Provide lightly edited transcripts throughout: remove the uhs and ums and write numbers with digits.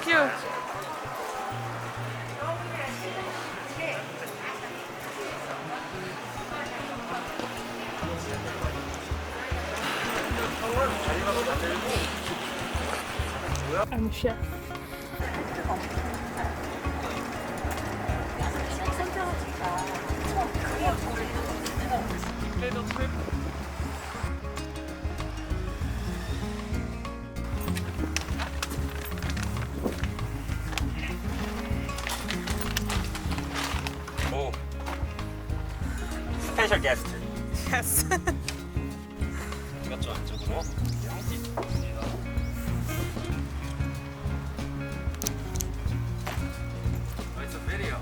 cute. I'm a chef. Little trip. 오, 스페셜 게스트. Yes. 찍었죠 안쪽으로. It's a video.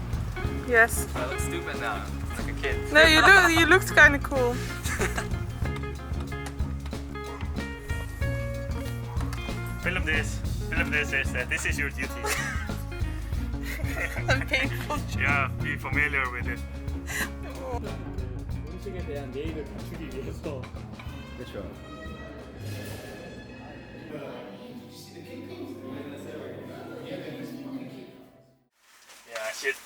Yes. I look stupid now, like a kid. No, you looked kind of cool. Film this. This is your duty. Painful. Yeah, be familiar with it. 음식에 대한 예의를 갖추기 위해서 그렇죠. Yeah, shit.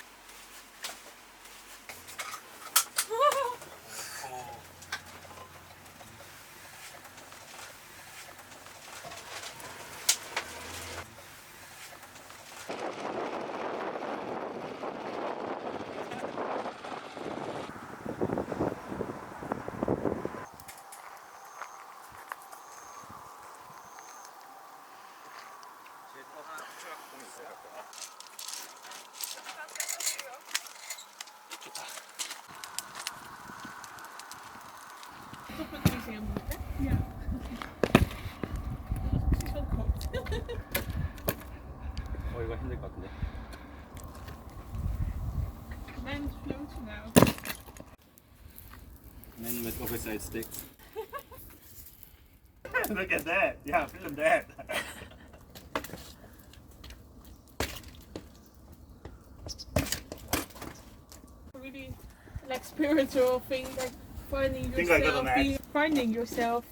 이거 힘들 것 같은데. Man's floating now. Men with oversized sticks. Look at that. Yeah, film that. Really like spiritual thing, like finding Think I got yourself, an axe. finding yourself.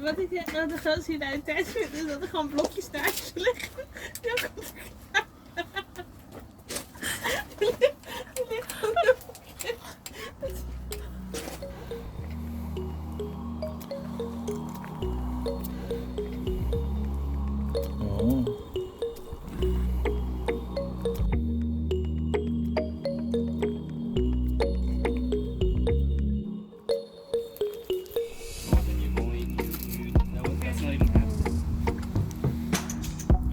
Wat ik echt nou de grootste tijd vind, is dat er gewoon blokjes naast je liggen. Die ook op die ligt gewoon op de That's not even half.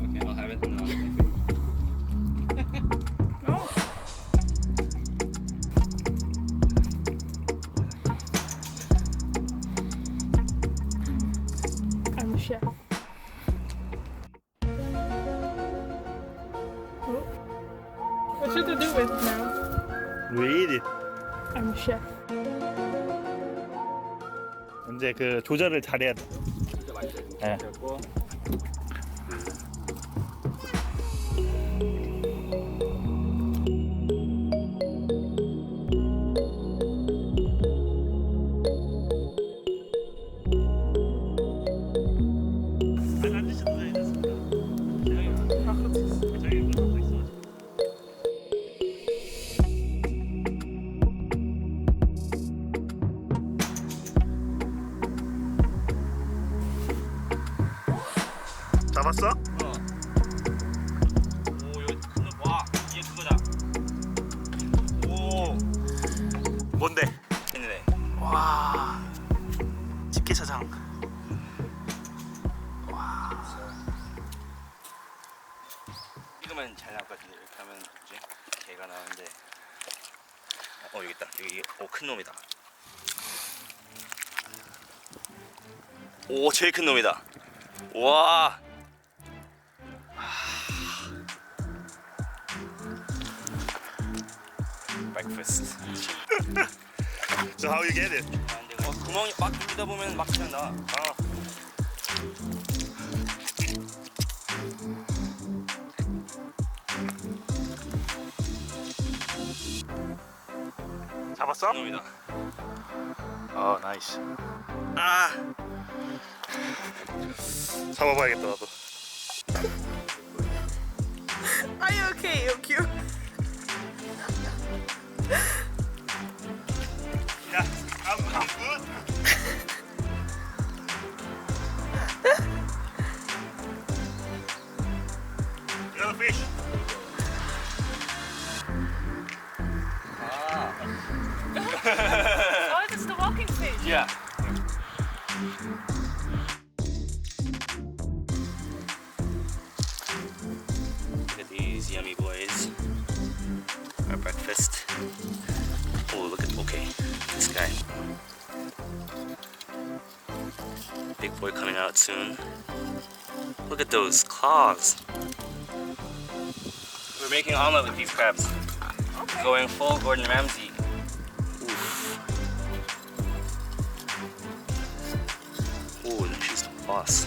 Okay, I'll have it now. Oh. I'm a chef. Oh. What should I do with it now? Read it. I'm a chef. 이제 그 조절을 잘해야 돼. 진짜 맛있어요. 네. 그리고 앉으셔도 되겠습니다. 저기 뭐 있어. 잡았어? 오, 이거 그거 와, 이게 그거다. 오, 뭔데? 있네. 와, 집게사장. 이거만 잘 나올 것 같은데 이렇게 하면 이제 개가 나오는데. 여기 있다. 여기 큰 놈이다. 오, 제일 큰 놈이다. 와. Breakfast. So how you get it? 구멍이 막 뚫리다 보면 막 그냥 나. 잡았어? 이놈이다. 아 나이스. 아 잡아봐야겠다 나도. Are you okay? You're cute. 야, I'm good. Yellow fish. Oh, that's the walking fish. Yeah. Look at these yummy boys. Our breakfast. Oh, look at, okay, this guy. Big boy coming out soon. Look at those claws. We're making omelet with these crabs. Going full Gordon Ramsay. Oof. Ooh, she's the boss.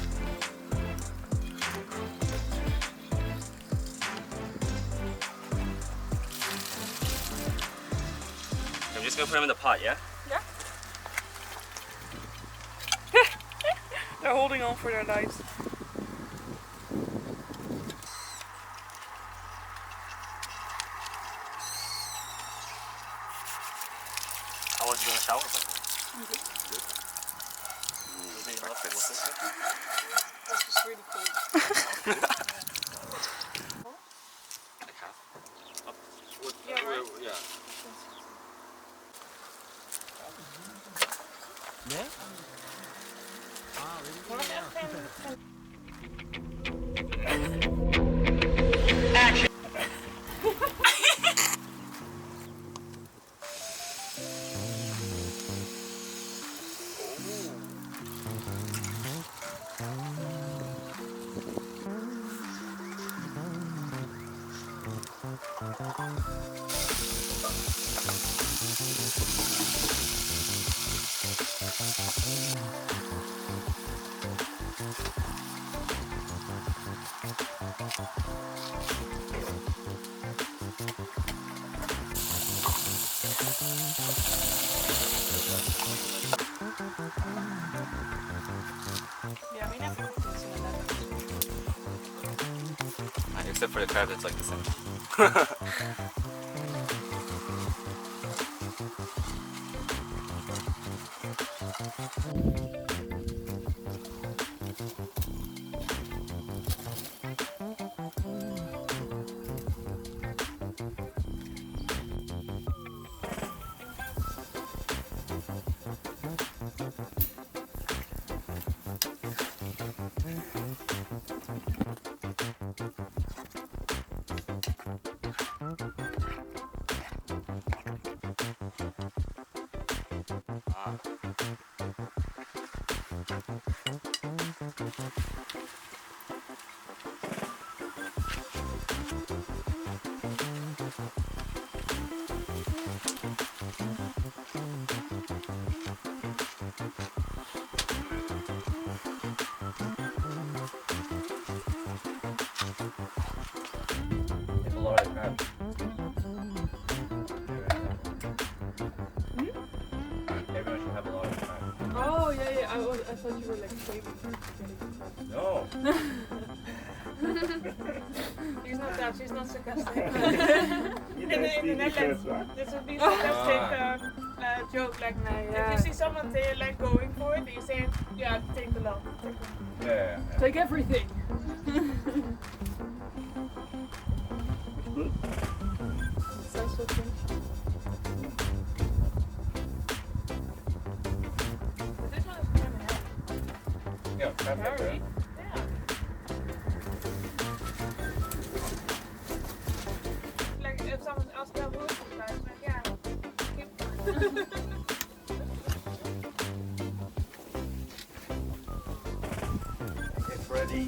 I'm just gonna put them in the pot, yeah? Yeah. They're holding on for their lives. How was you gonna shower? Breakfast. That's just really cool. Yeah, right. Yeah. Yeah, we never have this in Netherlands. Except for the crab, it's like the same. It's a lot of crab. Everyone should have a lot of crab. Oh, yeah. I thought you were like shaving. No. She's not that. She's not sarcastic. in the Netherlands, this would be sarcastic joke. Like, if you see someone like going for it, you say, yeah, take a lot. Yeah. Take everything. Sounds so cringe. This one is kind of heavy. Yeah, crab Very. Yeah. Like if someone asks about work, like, yeah, keep. It's ready.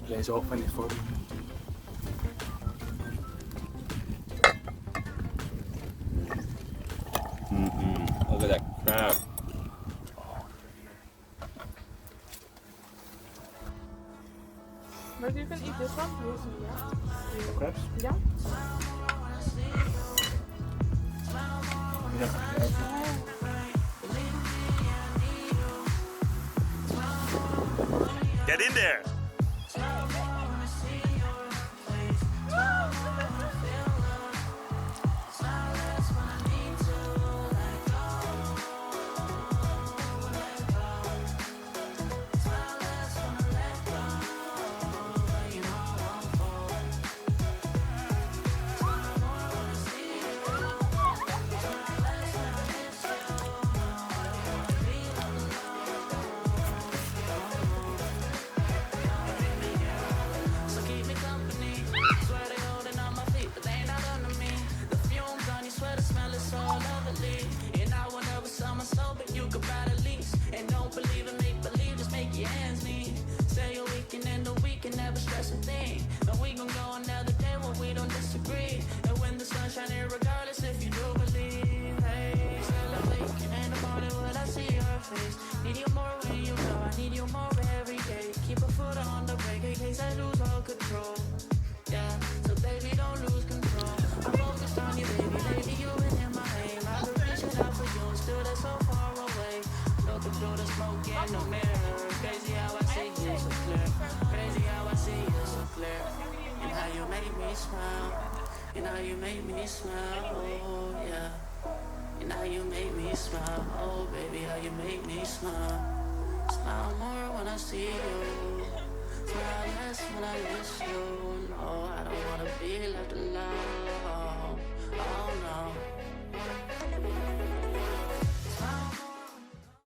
Lees op en voor. Look at that crab. But you can eat this one, easily, yeah? Crabs? Yeah? Get in there! And how you make me smile, oh yeah. And how you make me smile, oh baby, how you make me smile. Smile more when I see you, smile less when I miss you.